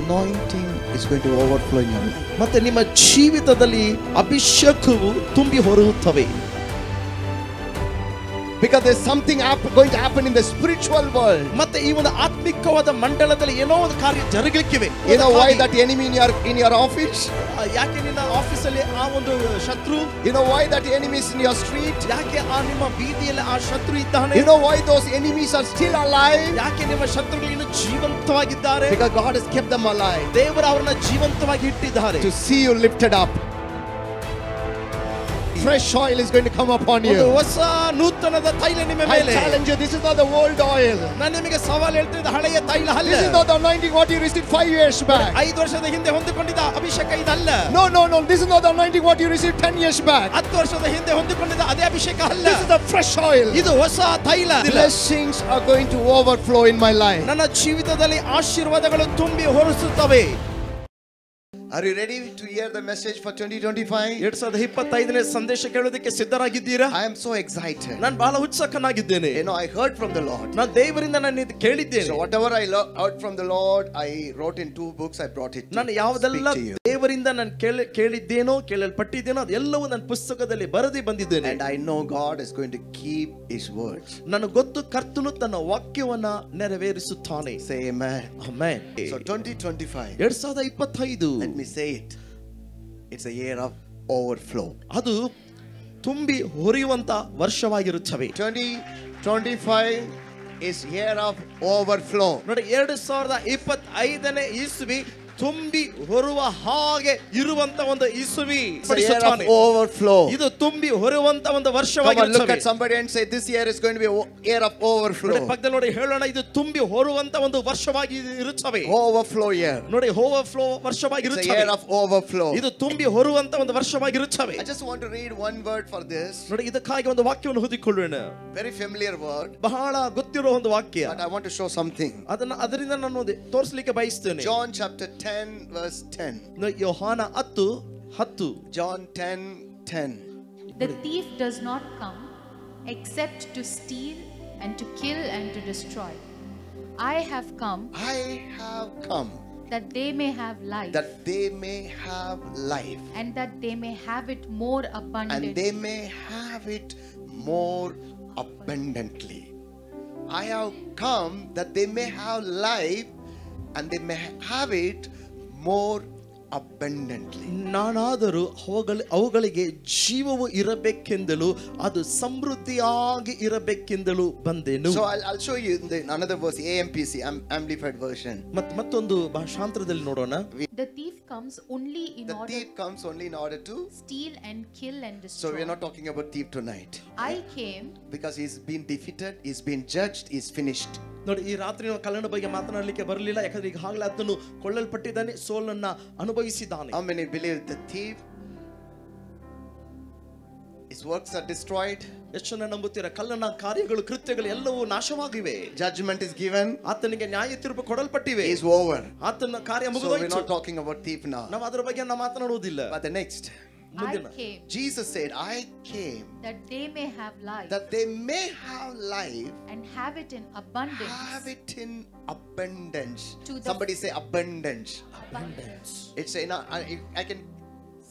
anointing is going to overflow in your life. ಮತ್ತೆ ನಿಮ್ಮ ಜೀವಿತದಲ್ಲಿ ಅಭಿಷೇಕವು ತುಂಬಿ ಹೊರಡುತ್ತವೆ. Because there's something going to happen in the spiritual world. ಮತ್ತೆ ಈ ಒಂದು ಆತ್ಮಿಕವಾದ ಮಂಡಲದಲ್ಲಿ ಏನೋ ಒಂದು ಕಾರ್ಯ ಜರುಗಲಿಕ್ಕಿವೆ. You know why that enemy in your office? ಯಾಕೆ ನಿನ್ನ ಆಫೀಸ್ ಅಲ್ಲಿ ಆ ಒಂದು ಶತ್ರು? You know why that enemy is in your street? ಯಾಕೆ ಆ ನಿಮ್ಮ ಬೀದಿಯಲ್ಲಿ ಆ ಶತ್ರು ಇದ್ದಾನೆ? You know why those enemies are still alive? ಯಾಕೆ ನಿಮ್ಮ ಶತ್ರುಗಳು ಇನ್ನು ಜೀವಂತವಾಗಿದ್ದಾರೆ? Because God has kept them alive. ದೇವರು ಅವರನ್ನ ಜೀವಂತವಾಗಿ ಇಟ್ಟಿದ್ದಾರೆ. To see you lifted up. Fresh oil is going to come upon you. ಹೊಸ ನೂತನದ ತೈಲ ನಿಮ್ಮ ಮೇಲೆ. I challenge you, this is not the old oil. ನಾನು ನಿಮಗೆ ಸವಾಲು ಹೇಳ್ತಿದ್ದೆ ಹಳೆಯ ತೈಲ ಅಲ್ಲ. This is not the anointing what you received 5 years back. 5 ವರ್ಷದ ಹಿಂದೆ ಹೊಂದಿಕೊಂಡಿದ್ದ ಅಭಿಷೇಕ ಇದಲ್ಲ. No, this is not the anointing what you received 10 years back. 10 ವರ್ಷದ ಹಿಂದೆ ಹೊಂದಿಕೊಂಡಿದ್ದ ಅದೇ ಅಭಿಷೇಕ ಅಲ್ಲ. This is the fresh oil. ಇದು ಹೊಸ ತೈಲ. Blessings are going to overflow in my life. ನನ್ನ ಜೀವಿತದಲ್ಲಿ ಆಶೀರ್ವಾದಗಳು ತುಂಬಿ ಹೊರಸುತ್ತವೆ. Are you ready to hear the message for 2025? 2025ನೇ ಸಂದೇಶ ಕೇಳೋದಕ್ಕೆ ಸಿದ್ಧರಾಗಿದ್ದೀರಾ? I am so excited. ನಾನು ಬಹಳ ಉತ್ಸುಕನಾಗಿದ್ದೇನೆ. You know, I heard from the Lord. ನಾನು ದೇವರಿಂದ ನಾನು ಇದು ಕೇಳಿದ್ದೇನೆ. So whatever I heard from the Lord, I wrote in 2 books. I brought it to ನಾನು ಯಾವುದೆಲ್ಲ ದೇವರಿಂದ ನಾನು ಕೇಳಿದ್ದೇನೋ ಕೇಳಲ್ಪಟ್ಟಿದ್ದೇನೋ ಅದೆಲ್ಲವೂ ನನ್ನ ಪುಸ್ತಕದಲ್ಲಿ ಬರೆದಿ ಬಂದಿದ್ದೇನೆ. And I know God is going to keep His words. ನನಗೆ ಗೊತ್ತು ಕರ್ತನು ತನ್ನ ವಾಕ್ಯವನ್ನ ನೆರವೇರಿಸುತ್ತಾನೆ. Say amen. Amen. So 2025. 2025. Let me say it. It's a year of overflow. ಅದು ತುಂಬಿ ಹೊರೆಯುವಂತ ವರ್ಷವಾಗಿರುತ್ತವೆ. 2025 is year of overflow. ನೋಡಿ 2025ನೇ ಇಸುವಿ ತುಂಬಿ ಹೊರುವ ಹಾಗೆ ಇರುವಂತ ಒಂದು ಇಸುವಿ. Overflow. ಇದು ತುಂಬಿ ಹೊರುವಂತ ಒಂದು ವರ್ಷವಾಗಿರುತ್ತದೆ. Look at somebody and say this year is going to be a year of overflow. ಪಕ್ಕದಲ್ಲಿ ನೋಡಿ ಹೇಳೋಣ ಇದು ತುಂಬಿ ಹೊರುವಂತ ಒಂದು ವರ್ಷವಾಗಿ ಇರುತ್ತವೆ. Overflow year. ನೋಡಿ overflow ವರ್ಷವಾಗಿರುತ್ತದೆ. It's a year of overflow. ಇದು ತುಂಬಿ ಹೊರುವಂತ ಒಂದು ವರ್ಷವಾಗಿರುತ್ತವೆ. I just want to read one word for this. ನೋಡಿ ಇದಕ್ಕಾಗಿ ಒಂದು ವಾಕ್ಯವನ್ನು ಓದಿಕೊಳ್ಳೋಣ. Very familiar word. ಬಹಳ ಗೊತ್ತಿರೋ ಒಂದು ವಾಕ್ಯ. But I want to show something. ಅದರಿಂದ ನಾನು ತೋರಿಸಲಿಕ್ಕೆ ಬಯಸ್ತೇನೆ. John chapter 10 verse 10. ಯೋಹಾನ 10. John 10:10. The thief does not come except to steal and to kill and to destroy. I have come that they may have life. That they may have life. And that they may have it more abundantly. And they may have it more abundantly. I have come that they may have life and they may have it more abundantly. ನಾನಾದರೂ ಅವುಗಳಿಗೆ ಜೀವವು ಇರಬೇಕೆಂದಲೂ ಅದು ಸಮೃದ್ಧಿಯಾಗಿ ಇರಬೇಕೆಂದಲೂ ಬಂದೆನು. So I'll show you another verse, AMPC, amplified version. ಮತ್ತೊಂದು ಭಾಷಾಂತರದಲ್ಲಿ ನೋಡೋಣ. The thief comes only in order to steal and kill and destroy. So we're not talking about thief tonight. I came because he's been defeated, he's been judged, he's finished. ನೋಡಿ ಈ ರಾತ್ರಿ ನಾವು ಕಳ್ಳನ ಬಗ್ಗೆ ಮಾತನಾಡಲಿಕ್ಕೆ ಬರಲಿಲ್ಲ, ಯಾಕಂದ್ರೆ ಈಗಾಗಲೇ ಆತನು ಕೊಳ್ಳಲ್ಪಟ್ಟಿದ್ದಾನೆ, ಸೋಲನ್ನ ಅನುಭವಿಸಿದ್ದಾನೆ. How many believe the thief, his works are destroyed? ಎಷ್ಟು ಜನ ನಂಬುತ್ತೀರಾ ಕಳ್ಳನ ಕಾರ್ಯಗಳು ಕೃತ್ಯಗಳು ಎಲ್ಲವೂ ನಾಶವಾಗಿವೆ. Judgment is given. ಆತನಿಗೆ ನ್ಯಾಯ ತೀರ್ಪು ಕೊಡಲ್ಪಟ್ಟಿವೆ. Is over. ಆತನ ಕಾರ್ಯ ಮುಗಿದೋಯ್ತು. So we're not talking about thief now. ನಾವು ಅದರ ಬಗ್ಗೆ ನಾವು ಮಾತನಾಡುವುದಿಲ್ಲ. But the next, I came. Jesus said, I came that they may have life. That they may have life and have it in abundance. Have it in abundance. Somebody say abundance. Abundance. It's I can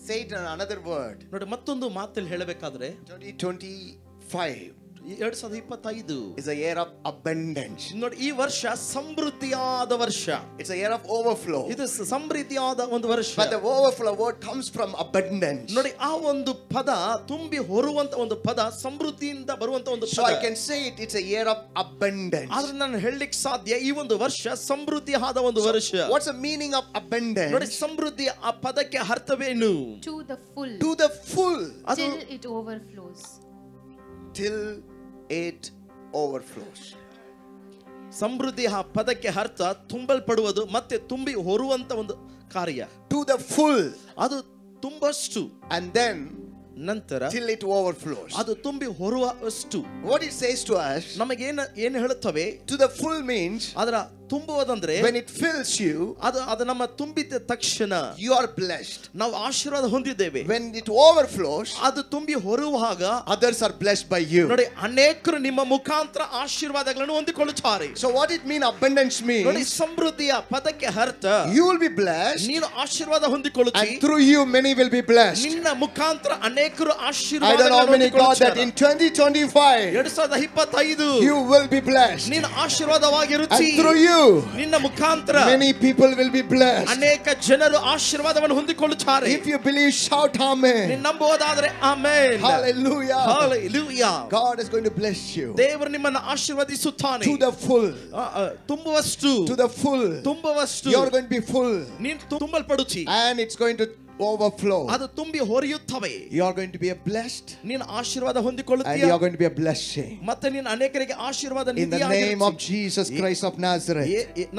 say it in another word. ನೋಡಿ ಮತ್ತೊಂದು ಮಾತಲ್ಲಿ ಹೇಳಬೇಕಾದ್ರೆ 2025 2025 is a year of abundance. ನೋಡಿ ಈ ವರ್ಷ ಸಮೃದ್ಧಿಯಾದ ವರ್ಷ. It's a year of overflow. ಇದು ಸಮೃದ್ಧಿಯಾದ ಒಂದು ವರ್ಷ. But the overflow word comes from abundance. ನೋಡಿ ಆ ಒಂದು ಪದ ತುಂಬಿ ಹೊರುವಂತ ಒಂದು ಪದ ಸಮೃದ್ಧಿಯಿಂದ ಬರುವಂತ ಒಂದು ಪದ. So I can say it's a year of abundance. ಆದ್ರೆ ನಾನು ಹೇಳಲಿಕ್ಕೆ ಸಾಧ್ಯ ಈ ಒಂದು ವರ್ಷ ಸಮೃದ್ಧಿಯಾದ ಒಂದು ವರ್ಷ. What's the meaning of abundance? ನೋಡಿ ಸಮೃದ್ಧಿ ಆ ಪದಕ್ಕೆ ಅರ್ಥವೇನು? To the full. To the full. Till it overflows. Till it overflows. ಸಮೃದ್ಧಿ ಆ ಪದಕ್ಕೆ ಅರ್ಥ ತುಂಬಲ್ಪಡುವುದು ಮತ್ತೆ ತುಂಬಿ ಹೊರುವಂತ ಒಂದು ಕಾರ್ಯ. To the full. ಅದು ತುಂಬಷ್ಟು. And then ನಂತರ till it overflows. ಅದು ತುಂಬಿ ಹೊರುವಷ್ಟು. What it says to us, ನಮಗೆ ಏನು ಹೇಳುತ್ತವೆ? to the full means ಅದರ ತುಂಬುವುದಂದ್ರೆ when it fills you, ಅದು ನಮ್ಮ ತುಂಬಿದ ತಕ್ಷಣ you are blessed. ನಾವು ಆಶೀರ್ವಾದ ಹೊಂದಿದ್ದೇವೆ. When it overflows, ಅದು ತುಂಬಿ ಹೊರುವಾಗ others are blessed by you. ನೋಡಿ ಅನೇಕರು ನಿಮ್ಮ ಮುಖಾಂತರ ಆಶೀರ್ವಾದಗಳನ್ನು ಹೊಂದಿಕೊಳ್ಳುತ್ತಾರೆ. So what it mean abundance ನೋಡಿ means, ಸಮೃದ್ಧಿಯ ಪದಕ್ಕೆ ಅರ್ಥ you will be blessed, ನೀನು ಆಶೀರ್ವಾದ ಹೊಂದಿಕೊಳ್ಳುತ್ತಿ, and through you many will be blessed. ನಿನ್ನ ಮುಖಾಂತರ ಅನೇಕರು I don't know how ಆಶೀರ್ವಾದಗಳನ್ನು many God that in 2025 2025 you will be blessed, ನೀನು ಆಶೀರ್ವಾದವಾಗಿರುತ್ತಿ, and through you ನಿನ್ನ ಮುಖಾಂತರ many people will be blessed. ಅನೇಕ ಜನರು ಆಶೀರ್ವಾದವನ್ನು ಹೊಂದಿಕೊಳ್ಳುತ್ತಾರೆ. If you believe, shout amen. ನೀನು ನಂಬುವುದಾದರೆ amen. Hallelujah. Hallelujah. God is going to bless you ದೇವರು ನಿಮ್ಮನ್ನು ಆಶೀರ್ವದಿಸುತ್ತಾನೆ. to the full. ತುಂಬುವಷ್ಟು To the full. ತುಂಬುವಷ್ಟು You are going to be full, ನೀನು ತುಂಬಲ್ಪಡುತ್ತಿ, and it's going to overflow. ಅದು ತುಂಬಿ ಹೊರೆಯುತ್ತವೆ. You are going to be a blessed, ನೀನು ಆಶೀರ್ವಾದ and ಹೊಂದಿಕೊಳ್ಳುತ್ತೀಯ, you are going to be a blessing. ಮತ್ತೆ ನೀನು ಅನೇಕರಿಗೆ ಆಶೀರ್ವಾದ In the name of Jesus Christ of Nazareth.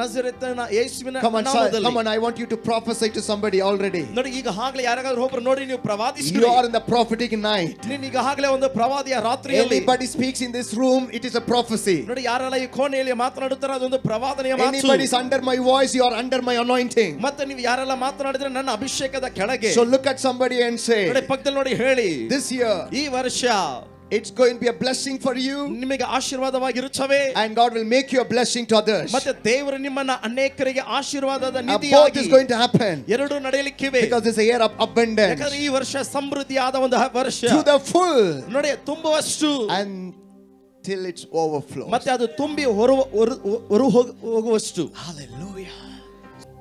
ನಜರೇತನ ಯೇಸುವಿನ Come on, ನಾಮದಲ್ಲಿ. come on. I want you to prophesy to somebody already. ನೋಡಿ ಈಗ ಆಗ್ಲೇ ಯಾರಿಗಾದ್ರೂ ಒಬ್ಬರು ನೋಡಿ ನೀವು ಪ್ರವಾದಿಸಿ. You are in the prophetic night. ನೀನು ಈಗ ಆಗ್ಲೇ ಒಂದು ಪ್ರವಾದಿಯ ರಾತ್ರಿಯಲ್ಲಿ. Anybody speaks in this room, it is a prophecy. ನೋಡಿ ಯಾರೆಲ್ಲ ಈ ಕೋಣೆಯಲ್ಲಿ ಮಾತನಾಡುತ್ತಾರೆ ಅದೊಂದು ಪ್ರವಾದನೆಯ ಮಾತು. Anybody is under my voice, you are under my anointing. ಮತ್ತೆ ನೀವು ಯಾರೆಲ್ಲ ಮಾತನಾಡಿದ್ರೆ ನನ್ನ ಅಭಿಷೇಕದ ಕೆಳಗೆ. So look at somebody and say, ನೋಡಿ ಪಕ್ಕದಲ್ಲಿ ನೋಡಿ ಹೇಳಿ, this year ಈ ವರ್ಷ it's going to be a blessing for you, ನಿಮಗೆ ಆಶೀರ್ವಾದವಾಗಿರುತ್ತವೆ, and God will make you a blessing to others. ಮತ್ತೆ ದೇವರು ನಿಮ್ಮನ್ನ ಅನೇಕರಿಗೆ ಆಶೀರ್ವಾದದ Both ನಿಧಿಯಾಗಿ. is going to happen ಎರಡು ನಡೆಯಲಿಕ್ಕಿವೆ, because it's a year of abundance. ಯಾಕಂದ್ರೆ ಈ ವರ್ಷ ಸಮೃದ್ಧಿಯಾದ ಒಂದು ವರ್ಷ. To the full, ನೋಡಿ ತುಂಬುವಷ್ಟು until it's overflow. ಮತ್ತೆ ಅದು ತುಂಬಿ ಹೋಗುವಷ್ಟು. Hallelujah.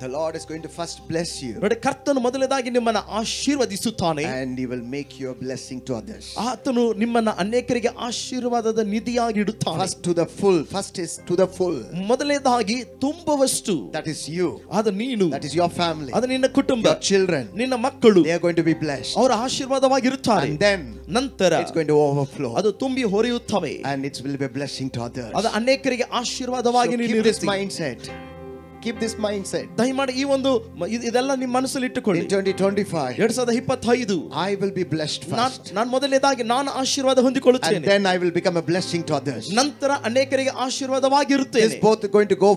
The Lord is going to first bless you, ನೋಡಿ ಕರ್ತನು ಮೊದಲನೇದಾಗಿ ನಿಮ್ಮನ್ನ ಆಶೀರ್ವದಿಸುತ್ತಾನೆ, and He will make you a blessing to others. ಆತನು ನಿಮ್ಮನ್ನ ಅನೇಕರಿಗೆ ಆಶೀರ್ವಾದದ ನಿಧಿಯಾಗಿ ಇಡುತ್ತಾನೆ. First to the full. First is to the full. ಮೊದಲನೇದಾಗಿ ತುಂಬುವಷ್ಟು. That is you. ಅದು ನೀನು. That is your family. ಅದು ನಿನ್ನ ಕುಟುಂಬ. Your children. ನಿನ್ನ ಮಕ್ಕಳು. They are going to be blessed. ಅವರ ಆಶೀರ್ವಾದವಾಗಿರುತ್ತಾರೆ. And then ನಂತರ it's going to overflow. ಅದು ತುಂಬಿ ಹೊರೆಯುತ್ತವೆ. And it will be a blessing to others. ಅದು ಅನೇಕರಿಗೆ ಆಶೀರ್ವಾದವಾಗಿ So ನೀನು keep this ಇರುತ್ತಿ. mindset. Keep this mindset. ದಯಮಾಡಿ ಈ ಒಂದು ಇದೆಲ್ಲ ನಿಮ್ಮ ಮನಸ್ಸಲ್ಲಿ ಇಟ್ಟುಕೊಳ್ಳಿ. In 2025, 2025 I will be blessed first. ನಾನು ಮೊದಲನೇದಾಗಿ ನಾನು ಆಶೀರ್ವಾದ ಹೊಂದಿಕೊಳ್ಳುತ್ತೇನೆ. And then I will become a blessing to others. ನಂತರ ಅನೇಕರಿಗೆ ಆಶೀರ್ವಾದವಾಗಿರುತ್ತೇನೆ. This both are going to go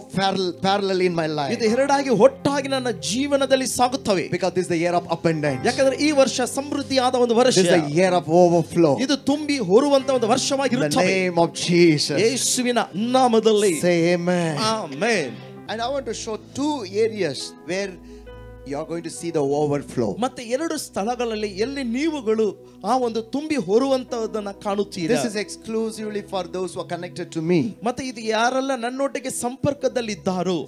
parallel in my life. ಇದು ಎರಡಾಗಿ ಒಟ್ಟಾಗಿ ನನ್ನ ಜೀವನದಲ್ಲಿ ಸಾಗುತ್ತವೆ. Because this is the year of abundance. ಯಾಕಂದ್ರೆ ಈ ವರ್ಷ ಸಮೃದ್ಧಿಯಾದ ಒಂದು ವರ್ಷ. This is the year of overflow. ಇದು ತುಂಬಿ ಹೊರುವಂತ ಒಂದು In ವರ್ಷವಾಗಿರುತ್ತದೆ. the name of Jesus. ಯೇಸುವಿನ ನಾಮದಲ್ಲಿ. Say amen. Amen. And I want to show two areas where you are going to see the overflow. ಮತ್ತೆ ಎರಡು ಸ್ಥಳಗಳಲ್ಲಿ ಎಲ್ಲಿ ನೀವುಗಳು ಆ ಒಂದು ತುಂಬಿ ಹೊರುವಂತದನ್ನ ಕಾಣುತ್ತೀರಾ. This is exclusively for those who are connected to me. ಮತ್ತೆ ಇದು ಯಾರೆಲ್ಲ ನನ್ನೊಟ್ಟಿಗೆ ಸಂಪರ್ಕದಲ್ಲಿದ್ದಾರೋ.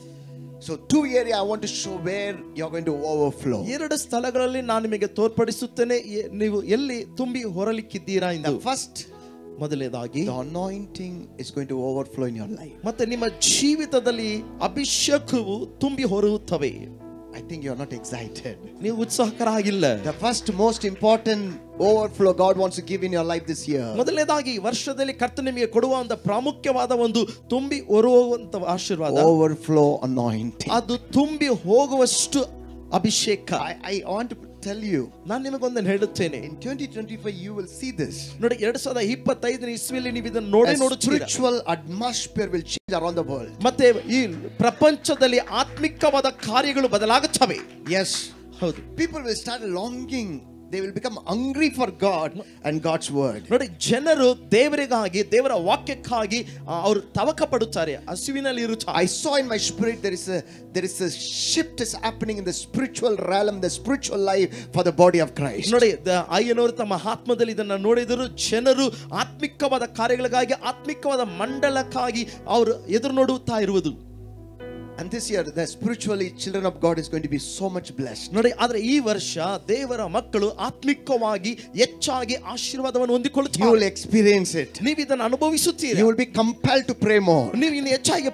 So two areas I want to show where you are going to overflow. ಎರಡು ಸ್ಥಳಗಳಲ್ಲಿ ನಾನು ನಿಮಗೆ ತೋರ್ಪಡಿಸುತ್ತೇನೆ ನೀವು ಎಲ್ಲಿ ತುಂಬಿ ಹೊರಲಿಕ್ಕಿದ್ದೀರಾ ಎಂದು. The first, ಮೊದಲನೇದಾಗಿ the anointing is going to overflow in your life. ಮತ್ತೆ ನಿಮ್ಮ ಜೀವಿತದಲ್ಲಿ ಅಭಿಷೇಕವು ತುಂಬಿ ಹೊರಯುತ್ತವೆ. I think you are not excited. ನೀವು ಉತ್ಸಾಹಕರಾಗಿಲ್ಲ. The first most important overflow God wants to give in your life this year. ಮೊದಲನೇದಾಗಿ ವರ್ಷದಲ್ಲಿ ಕರ್ತನು ನಿಮಗೆ ಕೊಡುವ ಒಂದು ಪ್ರಾಮುಖ್ಯವಾದ ಒಂದು ತುಂಬಿ ಹೊರುವಂತ ಆಶೀರ್ವಾದ. Overflow anointing. ಅದು ತುಂಬಿ ಹೋಗುವಷ್ಟು ಅಭಿಷೇಕ. I want to tell you, ನಾನು ನಿಮಗೊಂದನ್ನು ಹೇಳುತ್ತೇನೆ. in 2025 you will see this. ನೋಡಿ 2025 ಇಸ್ವಿಯಲ್ಲಿ ನೀವು ಇದನ್ನು ನೋಡುತ್ತೀರಾ. Spiritual atmosphere will change around the world. ಮತ್ತೆ ಈ ಪ್ರಪಂಚದಲ್ಲಿ ಆತ್ಮಿಕವಾದ ಕಾರ್ಯಗಳು ಬದಲಾಗುತ್ತವೆ. Yes. ಹೌದು. People will start longing. They will become hungry for God and God's word. ನೋಡಿ ಜನರು ದೇವರಿಗಾಗಿ ದೇವರ ವಾಕ್ಯಕ್ಕಾಗಿ ಅವರು ತವಕ ಪಡುತ್ತಾರೆ, ಹಸಿವಿನಲ್ಲಿ ಇರುತ್ತಾರೆ. I saw in my spirit there is a shift is happening in the spiritual realm, the spiritual life for the body of Christ. ನೋಡಿ ಅಯ್ಯನವರು ತಮ್ಮ ಆತ್ಮದಲ್ಲಿ ಇದನ್ನ ನೋಡಿದರು. ಜನರು ಆತ್ಮಿಕವಾದ ಕಾರ್ಯಗಳಿಗಾಗಿ ಆತ್ಮಿಕವಾದ ಮಂಡಲಕ್ಕಾಗಿ ಅವರು ಎದುರು ನೋಡುತ್ತಾ ಇರುವುದು. And this year the spiritually children of God is going to be so much blessed. ನೋಡಿ ಆದ್ರೆ ಈ ವರ್ಷ ದೇವರ ಮಕ್ಕಳು ಆತ್ಮಿಕವಾಗಿ ಹೆಚ್ಚಾಗಿ ಆಶೀರ್ವಾದವನ್ನು ಹೊಂದಿಕೊಳ್ಳುತ್ತಾರೆ. You will experience it. ನೀವು ಇದನ್ನು ಅನುಭವಿಸುತ್ತೀರಾ. You will be compelled to pray more. ನೀವು ಇನ್ನು ಹೆಚ್ಚಾಗಿ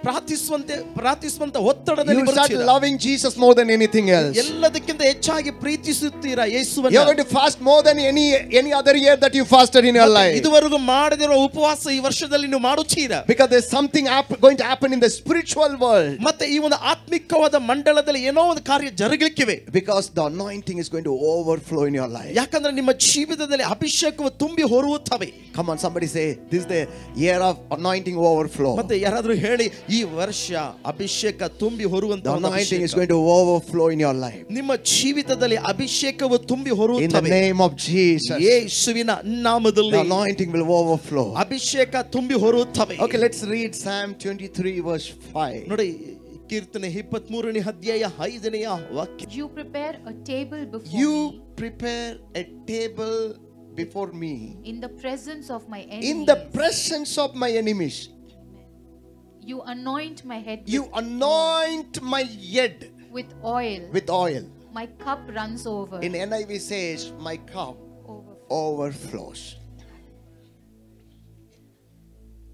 ಪ್ರಾರ್ಥಿಸುವಂತ ಒತ್ತಡದಲ್ಲಿ You will start loving Jesus more than anything else. ಎಲ್ಲದಕ್ಕಿಂತ ಹೆಚ್ಚಾಗಿ ಪ್ರೀತಿಸುತ್ತೀರಾ ಯೇಸುವನ್ನು. You are going to fast more than any other year that you fasted in your life. ಇದುವರೆಗೂ ಮಾಡದಿರುವ ಉಪವಾಸ ಈ ವರ್ಷದಲ್ಲಿ ನೀವು ಮಾಡುತ್ತೀರಾ. Because there's something going to happen in the spiritual world. ಮತ್ತೆ ಈ ಈ ಒಂದು ಆತ್ಮಿಕವಾದ ಮಂಡಲದಲ್ಲಿ ಏನೋ ಒಂದು ಕಾರ್ಯ ಜರುಗಲಿಕ್ಕಿವೆ. Because the anointing is going to overflow in your life. ಯಾಕಂದ್ರೆ ನಿಮ್ಮ ಜೀವಿತದಲ್ಲಿ ಅಭಿಷೇಕವು ತುಂಬಿ ಹೊರಡುತ್ತವೆ. Come on, somebody say, this is the year of anointing overflow. ಮತ್ತೆ ಯಾರಾದ್ರೂ ಹೇಳಿ, ಈ ವರ್ಷ ಅಭಿಷೇಕ ತುಂಬಿ ಹೊರುವಂತ The anointing is going to overflow in your life. ನಿಮ್ಮ ಜೀವಿತದಲ್ಲಿ ಅಭಿಷೇಕವು ತುಂಬಿ ಹೊರಡುತ್ತವೆ. In the name of Jesus. ಯೇಸುವಿನ ನಾಮದಲ್ಲಿ The anointing will overflow. ಅಭಿಷೇಕ ತುಂಬಿ ಹೊರಡುತ್ತವೆ. Okay, let's read Psalm 23 verse 5. ನೋಡಿ, ಕೀರ್ತನೆ 23ನೇ ಅಧ್ಯಾಯ 5ನೆಯ ವಾಕ್ಯ. You prepare a table before You me prepare a table before me in the presence of my enemies. in the presence of my enemies. You anoint my head You anoint my head with oil. with oil. My cup runs over. In NIV says, my cup overflows.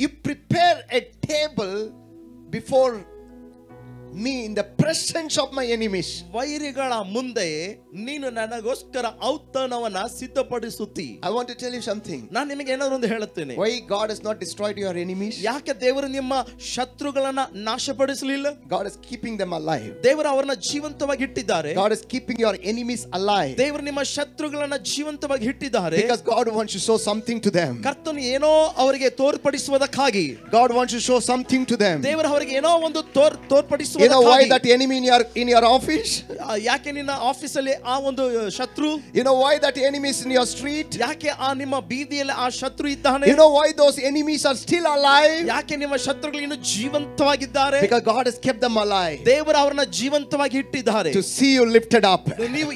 You prepare a table before me in the presence of my enemies. ವೈರಿಗಳ ಮುಂದೆ ನೀನು ನನಗೋಸ್ಕರ ಔತಣವನ್ನ ಸಿದ್ಧಪಡಿಸುತ್ತಿ. I want to tell you something. ನಾನು ನಿಮಗೆ ಏನಾದರೂ ಒಂದು ಹೇಳುತ್ತೇನೆ. Why God has not destroyed your enemies? ಯಾಕೆ ದೇವರು ನಿಮ್ಮ ಶತ್ರುಗಳನ್ನ ನಾಶಪಡಿಸಲಿಲ್ಲ? God is keeping them alive. ದೇವರು ಅವರನ್ನ ಜೀವಂತವಾಗಿ ಇಟ್ಟಿದ್ದಾರೆ. God is keeping your enemies alive. ದೇವರು ನಿಮ್ಮ ಶತ್ರುಗಳನ್ನ ಜೀವಂತವಾಗಿ ಇಟ್ಟಿದ್ದಾರೆ. Because God wants to show something to them. ಕರ್ತನು ಏನೋ ಅವರಿಗೆ ತೋರ್ಪಡಿಸುವುದಕ್ಕಾಗಿ. God wants to show something to them. ದೇವರು ಅವರಿಗೆ ಏನೋ ಒಂದು ತೋರ್ಪಡಿಸುವ. You know why that enemy in your office? ಯಾಕೆ ನಿನ್ನ ಆಫೀಸ್ ಅಲ್ಲಿ ಆ ಒಂದು ಶತ್ರು? You know why that enemy is in your street? ಯಾಕೆ ಆ ನಿಮ್ಮ ಬೀದಿಯಲ್ಲಿ ಆ ಶತ್ರು ಇದ್ದಾನೆ? You know why those enemies are still alive? ಯಾಕೆ ನಿಮ್ಮ ಶತ್ರುಗಳು ಇನ್ನು ಜೀವಂತವಾಗಿದ್ದಾರೆ? Because God has kept them alive. ದೇವರು ಅವರನ್ನ ಜೀವಂತವಾಗಿ ಇಟ್ಟಿದ್ದಾರೆ. To see you lifted up. ನೀವು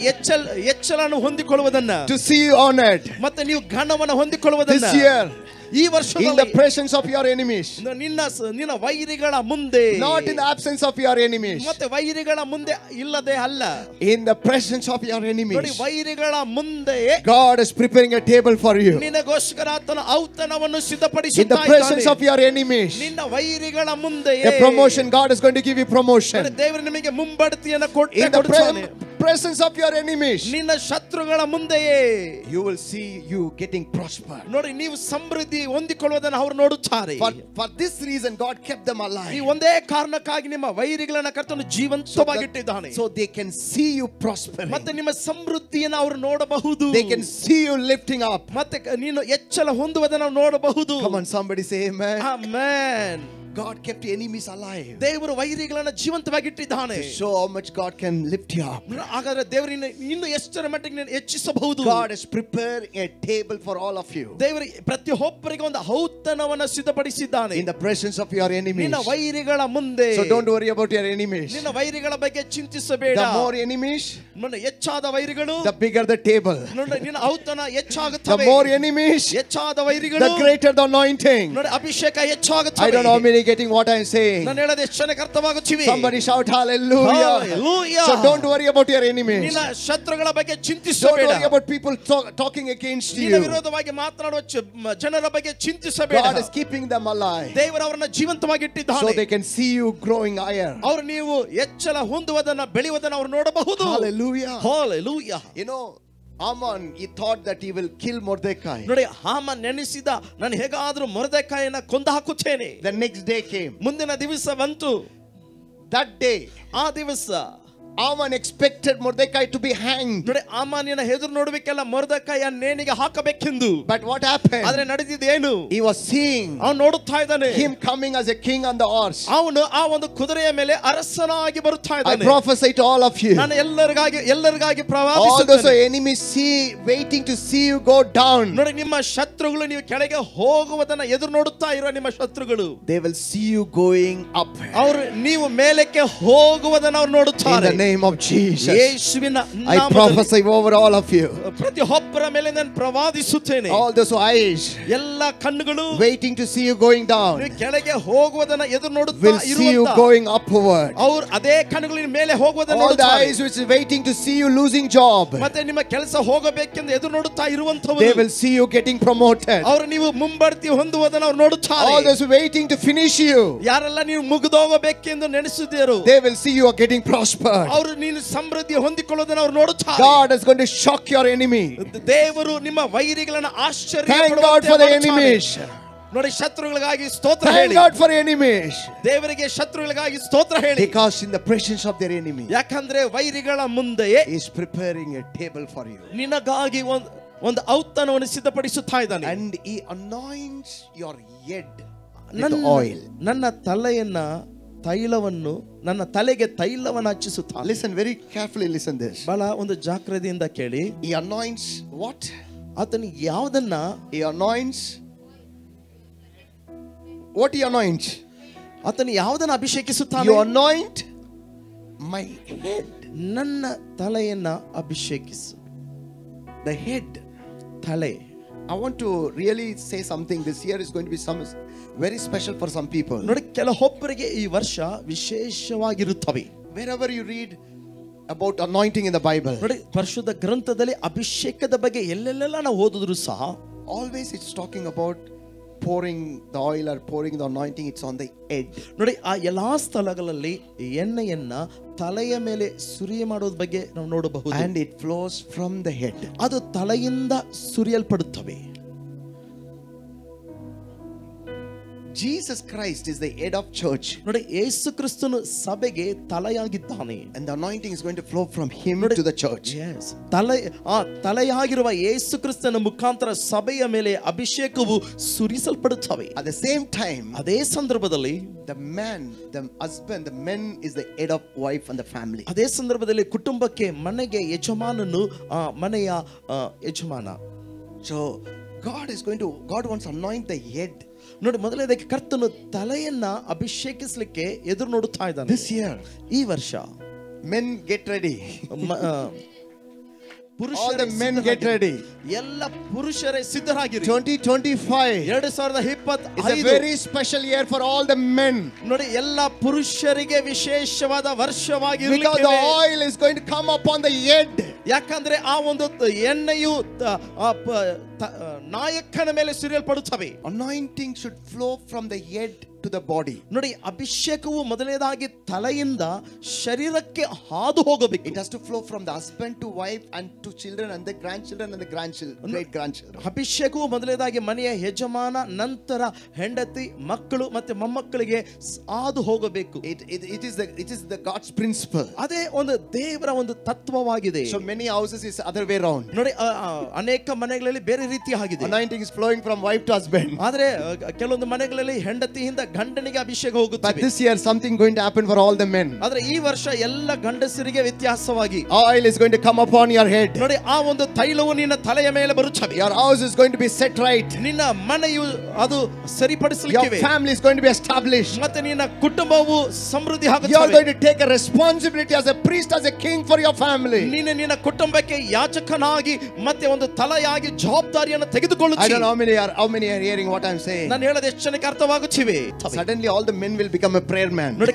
ಎಚ್ಚಲನ್ನು ಹೊಂದಿಕೊಳ್ಳುವುದನ್ನ. To see you honored. ಮತ್ತೆ ನೀವು ಘನವನ್ನು ಹೊಂದಿಕೊಳ್ಳುವುದನ್ನ. This year. ಈ ವರ್ಷದಲ್ಲಿ in the presence of your enemies. ನಿನ್ನ ವೈರಿಗಳ ಮುಂದೆ. Not in the absence of your enemies. ಮತ್ತೆ ವೈರಿಗಳ ಮುಂದೆ ಇಲ್ಲದೆ ಅಲ್ಲ. In the presence of your enemies. ನೋಡಿ, ವೈರಿಗಳ ಮುಂದೆ God is preparing a table for you. ನಿನಗೋಸ್ಕರ ಆತನ ಔತಣವನ್ನು ಸಿದ್ಧಪಡಿಸುತ್ತಾ ಇದ್ದಾನೆ. In the presence of your enemies. ನಿನ್ನ ವೈರಿಗಳ ಮುಂದೆ. A promotion. God is going to give you promotion. ದೇವರು ನಿಮಗೆ ಮುಂಬಡ್ತಿಯನ್ನು ಕೊಟ್ಟೇ In the ಕೊಡುತ್ತಾನೆ. presence of your enemies. ನಿನ್ನ ಶತ್ರುಗಳ ಮುಂದೆಯೇ. You will see you getting prosper. ನೋಡಿ, ನೀವು ಸಮೃದ್ಧಿ ಹೊಂದಿಕೊಳ್ಳುವುದನ್ನು ಅವರು ನೋಡುತ್ತಾರೆ. For this reason God kept them alive. ಈ ಒಂದೇ ಕಾರಣಕ್ಕಾಗಿ ನಿಮ್ಮ ವೈರಿಗಳನ್ನ ಕರ್ತನು ಜೀವಂತವಾಗಿಟ್ಟಿದ್ದಾನೆ. So they can see you prospering. ಮತ್ತೆ ನಿಮ್ಮ ಸಮೃದ್ಧಿಯನ್ನು ಅವರು ನೋಡಬಹುದು. They can see you lifting up. ಮತ್ತೆ ನೀನು ಎಚ್ಚಲ ಹೊಂದುವುದನ್ನು ನೋಡಬಹುದು. Come on, somebody say amen. Amen. God kept enemies alive. ದೇವರು ವೈರಿಗಳನ್ನ ಜೀವಂತವಾಗಿಟ್ಟಿದ್ದಾನೆ. To show how much God can lift you up. ಹಾಗಾದ್ರೆ ದೇವರನ್ನ ಇನ್ನು ಎಷ್ಟರ ಮಟ್ಟಿಗೆ ನೀನು ಹೆಚ್ಚಿಸಬಹುದು. God has prepared a table for all of you. ದೇವರು ಪ್ರತಿಯೊಬ್ಬರಿಗೆ ಒಂದು ಔತಣವನ್ನು ಸಿದ್ಧಪಡಿಸಿದ್ದಾನೆ. In the presence of your enemies. ನಿನ್ನ ವೈರಿಗಳ ಮುಂದೆ. So don't worry about your enemies. ನಿನ್ನ ವೈರಿಗಳ ಬಗ್ಗೆ ಚಿಂತಿಸಬೇಡ. The more enemies, ಹೆಚ್ಚಾದ ವೈರಿಗಳು, the bigger the table. ನೋಡಿ, ನಿನ್ನ ಔತಣ ಹೆಚ್ಚಾಗುತ್ತದೆ. The more enemies, ಹೆಚ್ಚಾದ ವೈರಿಗಳು, the greater the anointing. ನೋಡಿ, ಅಭಿಷೇಕ ಹೆಚ್ಚಾಗುತ್ತದೆ. I don't know how many getting what I am saying. ನಾನು ಹೇಳೋದು ಎಷ್ಟು ಜನಕ್ಕೆ ಅರ್ಥವಾಗುತ್ತಿವೆ? Somebody shout hallelujah. Hallelujah. So don't worry about your enemies. ನಿನ್ನ ಶತ್ರುಗಳ ಬಗ್ಗೆ Don't ಚಿಂತಿಸಬೇಡ. worry about people talking against you. ನಿನ್ನ ವಿರೋಧವಾಗಿ ಮಾತನಾಡುವ ಜನರ ಬಗ್ಗೆ ಚಿಂತಿಸಬೇಡ. God is keeping them alive. ದೇವರು ಅವರನ್ನ ಜೀವಂತವಾಗಿ ಇಟ್ಟಿದ್ದಾನೆ. So they can see you growing higher. ಅವರು ನೀವು ಎಚ್ಚಲ ಹೊಂದುವುದನ್ನ ಬೆಳೆಯುವುದನ್ನ ಅವರು ನೋಡಬಹುದು. Hallelujah. Hallelujah. You know, Haman, he thought that he will kill Mordecai. ನೋಡಿ, ಹಾಮಾನ್ ನೆನೆಸಿದ, ನಾನು ಹೇಗಾದರೂ ಮೊರ್ದೆಕಾಯನ ಕೊಂದು ಹಾಕುತ್ತೇನೆ. The next day came. ಮುಂದಿನ ದಿವಸ ಬಂತು. That day, ಆ ದಿವಸ Haman expected Mordecai to be hanged. ನೋಡಿ, ಹಾಮಾನಿನ ಎದುರು ನೋಡಬೇಕೆಲ್ಲ ಮೊರ್ದೆಕಾಯ ನೇಣಿಗೆ ಹಾಕಬೇಕೆಂದು. But what happened? ಆದ್ರೆ ನಡೆದಿದ್ದೇನು? He was seeing ಅವನು ನೋಡುತ್ತಾ ಇದ್ದಾನೆ him coming as a king on the horse. ಅವನು ಆ ಒಂದು ಕುದುರೆಯ ಮೇಲೆ ಅರಸನಾಗಿ ಬರುತ್ತಾ I ಇದ್ದಾನೆ. prophesy to all of you. ನಾನು ಎಲ್ಲರಿಗಾಗಿ All ಪ್ರವಾದಿಸುತ್ತೇನೆ. those enemies waiting to see you go down. ನೋಡಿ, ನಿಮ್ಮ ಶತ್ರುಗಳು ನೀವು ಕೆಳಗೆ ಹೋಗುವುದನ್ನ ಎದುರು ನೋಡುತ್ತಾ ಇರುವ ನಿಮ್ಮ ಶತ್ರುಗಳು, They will see you going up. ಅವರು ನೀವು ಮೇಲಕ್ಕೆ ಹೋಗುವುದನ್ನು ಅವರು ನೋಡುತ್ತಾರೆ. In the name of Jesus, ಯೇಸುವಿನ I prophesy over all of you. ಪ್ರತಿಯೊಬ್ಬರ ಮೇಲೆ ನಾನು ಪ್ರವಾದಿಸುತ್ತೇನೆ. All those eyes ಎಲ್ಲ ಕಣ್ಣುಗಳು waiting to see you going down ನೀವು ಕೆಳಗೆ ಹೋಗುವುದನ್ನ ಎದುರು ನೋಡುತ್ತಾ will see you ಇರುವಂತ, going upward. ಅವರು ಅದೇ ಕಣ್ಣುಗಳಿನ ಮೇಲೆ ಹೋಗುವುದನ್ನು All the ನೋಡುತ್ತಾರೆ. eyes which is waiting to see you losing job, ಮತ್ತೆ ನಿಮ್ಮ ಕೆಲಸ ಹೋಗಬೇಕೆಂದು ಎದುರು ನೋಡುತ್ತಾ they ಇರುವಂತವರು, will see you getting promoted. ಅವರು ನೀವು ಮುಂಬಡ್ತಿ ಹೊಂದುವುದನ್ನು ಅವರು ನೋಡುತ್ತಾರೆ. All those waiting to finish you, ಯಾರೆಲ್ಲ ನೀವು ಮುಗಿದೋಗಬೇಕೆಂದು ನೆನೆಸಿದ್ದೀರೋ, they will see you are getting prospered. ಅವರು ನೀನು ಸಮೃದ್ಧಿ ಹೊಂದಿಕೊಳ್ಳುವುದನ್ನು ಅವರು ನೋಡುತ್ತಾರೆ. God is going to shock your enemy. ದೇವರು ನಿಮ್ಮ ವೈರಿಗಳನ್ನು ಆಶ್ಚರ್ಯ Thank God for the enemies. ನೋಡಿ ಶತ್ರುಗಳಿಗಾಗಿ ಸ್ತೋತ್ರ Thank ಹೇಳಿ. God for enemies. ದೇವರಿಗೆ ಶತ್ರುಗಳಿಗಾಗಿ ಸ್ತೋತ್ರ ಹೇಳಿ. Because in the presence of their enemy, ಯಾಕಂದ್ರೆ ವೈರಿಗಳ ಮುಂದೆಯೇ He is preparing a table for you. ನಿನಗಾಗಿ ಒಂದು ಔತಣವನ್ನು ಸಿದ್ಧಪಡಿಸುತ್ತಾ ಇದ್ದಾನೆ. And He anoints your head with ನನ್ನ oil. ನನ್ನ ತಲೆಯನ್ನ ತೈಲವನ್ನು ನನ್ನ ತಲೆಗೆ ತೈಲವನ್ನು ಹಚ್ಚಿಸುತ್ತಾನೆ. Listen very carefully, listen this. ಬಹಳ ಒಂದು ಜಾಗ್ರತೆಯಿಂದ ಕೇಳಿ. He anoints what? ಆತನು ಯಾವುದನ್ನ He anoints. What He anoints? ಆತನು ಯಾವುದನ್ನ ಅಭಿಷೇಕಿಸುತ್ತಾನೆ? You anoint my head. ನನ್ನ ತಲೆಯನ್ನ ಅಭಿಷೇಕಿಸು. The head. ತಲೆ. I want to really say something. This year is going to be some very special for some people. ನೋಡಿ ಕೆಲವೊಬ್ಬರಿಗೆ ಈ ವರ್ಷ ವಿಶೇಷವಾಗಿರುತ್ತವೆ. Wherever you read about anointing in the Bible, ನೋಡಿ ಪರಿಶುದ್ಧ ಗ್ರಂಥದಲ್ಲಿ ಅಭಿಷೇಕದ ಬಗ್ಗೆ ಎಲ್ಲೆಲ್ಲ ನಾವು ಓದಿದ್ರು ಸಹ always it's talking about pouring the oil or pouring the anointing. It's on the head. ನೋಡಿ ಆ ಎಲ್ಲಾ ಸ್ಥಳಗಳಲ್ಲಿ ಎಣ್ಣೆಯನ್ನ ತಲೆಯ ಮೇಲೆ ಸುರಿಯ ಮಾಡೋದ್ರ ಬಗ್ಗೆ ನಾವು ನೋಡಬಹುದು. And it flows from the head. ಅದು ತಲೆಯಿಂದ ಸುರಿಯಲ್ಪಡುತ್ತವೆ. Jesus Christ is the head of church. ನೋಡಿ ಯೇಸು ಕ್ರಿಸ್ತನು ಸಭೆಗೆ ತಲೆಯಾಗಿದ್ದಾನೆ. And the anointing is going to flow from Him to the church. Yes. ತಲೆಯಾಗಿರುವ ಯೇಸು ಕ್ರಿಸ್ತನ ಮುಖಾಂತರ ಸಭೆಯ ಮೇಲೆ ಅಭಿಷೇಕವು ಸುರಿಸಲ್ಪಡುತ್ತವೆ. At the same time, ಅದೇ ಸಂದರ್ಭದಲ್ಲಿ the man, the husband, the man is the head of wife and the family. ಅದೇ ಸಂದರ್ಭದಲ್ಲಿ ಕುಟುಂಬಕ್ಕೆ ಮನೆಗೆ ಯಜಮಾನನು ಮನೆಯ ಯಜಮಾನ. So God wants to anoint the head. ನೋಡಿ ಮೊದಲನೇದಾಗಿ ಕರ್ತನು ತಲೆಯನ್ನ ಅಭಿಷೇಕಿಸಲಿಕ್ಕೆ ಎದುರು ನೋಡುತ್ತಾ ಇದ್ದಾನೆ. This year, ಈ ವರ್ಷ men get ready. All the men get ready. ಎಲ್ಲ ಪುರುಷರೇ ಸಿದ್ಧರಾಗಿರಿ. 2025 is a very special year for all the men. ನೋಡಿ ಎಲ್ಲ ಪುರುಷರಿಗೆ ವಿಶೇಷವಾದ ವರ್ಷವಾಗಿರಲಿ. Because the oil is going to come upon the head. ಯಾಕಂದ್ರೆ ಆ ಒಂದು ಎಣ್ಣೆಯು ನಾಯಕನ ಮೇಲೆ ಸುರಿಯಲ್ಪಡುತ್ತವೆ. Anointing should flow from the head to the body. ನೋಡಿ ಅಭಿಷೇಕವು ಮೊದಲನೇದಾಗಿ ತಲೆಯಿಂದ ಶರೀರಕ್ಕೆ ಹಾದು ಹೋಗಬೇಕು. It has to flow from the husband to wife and to children and the grandchildren and the great grandchildren. ಅಭಿಷೇಕವು ಮೊದಲನೇದಾಗಿ ಮನೆಯ ಯಜಮಾನ, ನಂತರ ಹೆಂಡತಿ, ಮಕ್ಕಳು ಮತ್ತೆ ಮೊಮ್ಮಕ್ಕಳಿಗೆ ಹಾದು ಹೋಗಬೇಕು. It is the God's principle. ಅದೇ ಒಂದು ದೇವರ ಒಂದು ತತ್ವವಾಗಿದೆ. So many houses is other way around. ನೋಡಿ ಅನೇಕ ಮನೆಗಳಲ್ಲಿ ಬೇರೆ ರೀತಿ ಆಗಿದೆ. Anointing is flowing from wife to husband. ಆದ್ರೆ ಕೆಲವೊಂದು ಮನೆಗಳಲ್ಲಿ ಹೆಂಡತಿಯಿಂದ ಗಂಡನಿಗೆ ಅಭಿಷೇಕ ಹೋಗುತ್ತದೆ. But this year something going to happen for all the men. ಆದ್ರೆ ಈ ವರ್ಷ ಎಲ್ಲ ಗಂಡಸರಿಗೆ ವ್ಯತ್ಯಾಸವಾಗಿ oil is going to come upon your head. ನೋಡಿ ಆ ಒಂದು ತೈಲವು ನಿನ್ನ ತಲೆಯ ಮೇಲೆ ಬರುತ್ತದೆ. Your house is going to be set right. ನಿನ್ನ ಮನೆಯು ಅದು ಸರಿಪಡಿಸಲಿಕ್ಕಿವೆ. Your family is going to be established. ಮತ್ತೆ ನಿನ್ನ ಕುಟುಂಬವು ಸಮೃದ್ಧಿ ಆಗುತ್ತದೆ. You are going to take a responsibility as a priest, as a king for your family. ನೀನು ನಿನ್ನ ಕುಟುಂಬಕ್ಕೆ ಯಾಜಕನಾಗಿ ಮತ್ತೆ ಒಂದು ತಲೆಯಾಗಿ ಜವಾಬ್ದಾರಿಯನ್ನು ತೆಗೆದುಕೊಳ್ಳುತ್ತಿ. I don't know how many are hearing what I'm saying. ನಾನು ಹೇಳೋದು ಎಷ್ಟು ಜನಕ್ಕೆ ಅರ್ಥವಾಗುತ್ತಿವೆ. Suddenly all the men will become a prayer man. ನೋಡಿ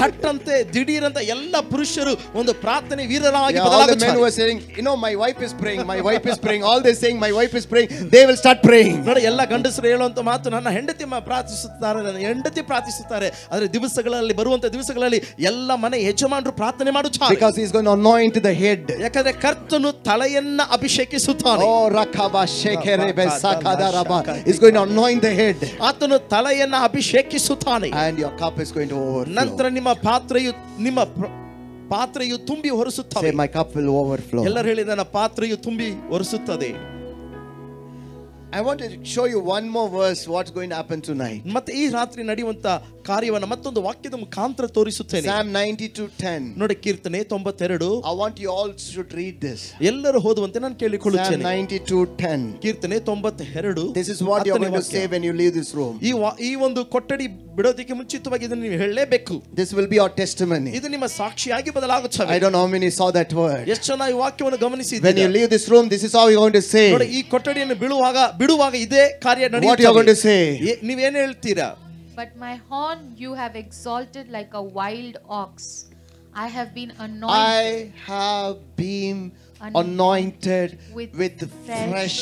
ತಟ್ಟಂತೆ ದಿಢೀರಂತ ಎಲ್ಲ ಪುರುಷರು ಒಂದು ಪ್ರಾರ್ಥನೆ ವೀರರಾಗಿ ಬದಲಾಗುತ್ತಾರೆ. All the men who are saying, my wife is praying, my wife is praying, all they saying my wife is praying, they will start praying. ನೋಡಿ ಎಲ್ಲ ಗಂಡಸರು ಹೇಳುವಂತ ಮಾತು, ನನ್ನ ಹೆಂಡತಿ ಪ್ರಾರ್ಥಿಸುತ್ತಾರೆ, ನನ್ನ ಹೆಂಡತಿ ಪ್ರಾರ್ಥಿಸುತ್ತಾರೆ. ಆದರೆ ದಿವಸಗಳಲ್ಲಿ ಬರುವಂತ ದಿವಸಗಳಲ್ಲಿ ಎಲ್ಲ ಮನೆ ಯಜಮಾನರು ಪ್ರಾರ್ಥನೆ ಮಾಡುತ್ತಾರೆ. Because he is going to anoint the head. ಯಾಕಂದ್ರೆ ಕರ್ತನು ತಲೆಯನ್ನ ಅಭಿಷೇಕಿಸುತ್ತಾನೆ. Oh rakaba shekerebe sakadaraba is going to anoint the head. ಆತನು ತಲೆಯನ್ನ ಅಭಿಷೇಕಿಸುತ್ತಾನೆ. And your cup is going to overflow. ನಂತರ ನಿಮ್ಮ ಪಾತ್ರೆಯು ತುಂಬಿ ಹೊರಸುತ್ತದೆ. Say my cup will overflow. ಎಲ್ಲರೂ ಹೇಳಿ ನನ್ನ ಪಾತ್ರೆಯು ತುಂಬಿ ಹೊರಸುತ್ತದೆ. I want to show you one more verse what's going to happen tonight. ಮತ್ತೆ ಈ ರಾತ್ರಿ ನಡೆಯುವಂತ ಕಾರ್ಯವನ್ನು ಮತ್ತೊಂದು ವಾಕ್ಯದ ಮುಖಾಂತರ ತೋರಿಸುತ್ತೇನೆ. Psalm 92:10. ನೋಡಿ ಕೀರ್ತನೆ 92. I want you all should read this. ಎಲ್ಲರೂ ಓದುವಂತೆ ನಾನು ಕೇಳಿಕೊಳ್ಳುತ್ತೇನೆ. Psalm 92:10. ಕೀರ್ತನೆ 92. This is what you are going to say when you leave this room. ಈ ಒಂದು ಕೊಠಡಿ ಬಿಡೋದಕ್ಕೆ ಮುಂಚಿತವಾಗಿ ಇದನ್ನು ನೀವು ಹೇಳಲೇಬೇಕು. This will be your testimony. ಇದು ನಿಮ್ಮ ಸಾಕ್ಷಿಯಾಗಿ ಬದಲಾಗುತ್ತದೆ. I don't know how many saw that word. ಎಷ್ಟು ಜನ ಈ ವಾಕ್ಯವನ್ನು ಗಮನಿಸಿದ್ದೀರಾ? When you leave this room, this is how you are going to say. ನೋಡಿ ಈ ಕೊಠಡಿಯನ್ನು ಬಿಡುವಾಗ ಇದೇ ಕಾರ್ಯ ನಡೆಯುತ್ತದೆ. What you are going to say? ನೀವೇನು ಹೇಳ್ತೀರಾ? But my horn you have exalted like a wild ox. I have been anointed with fresh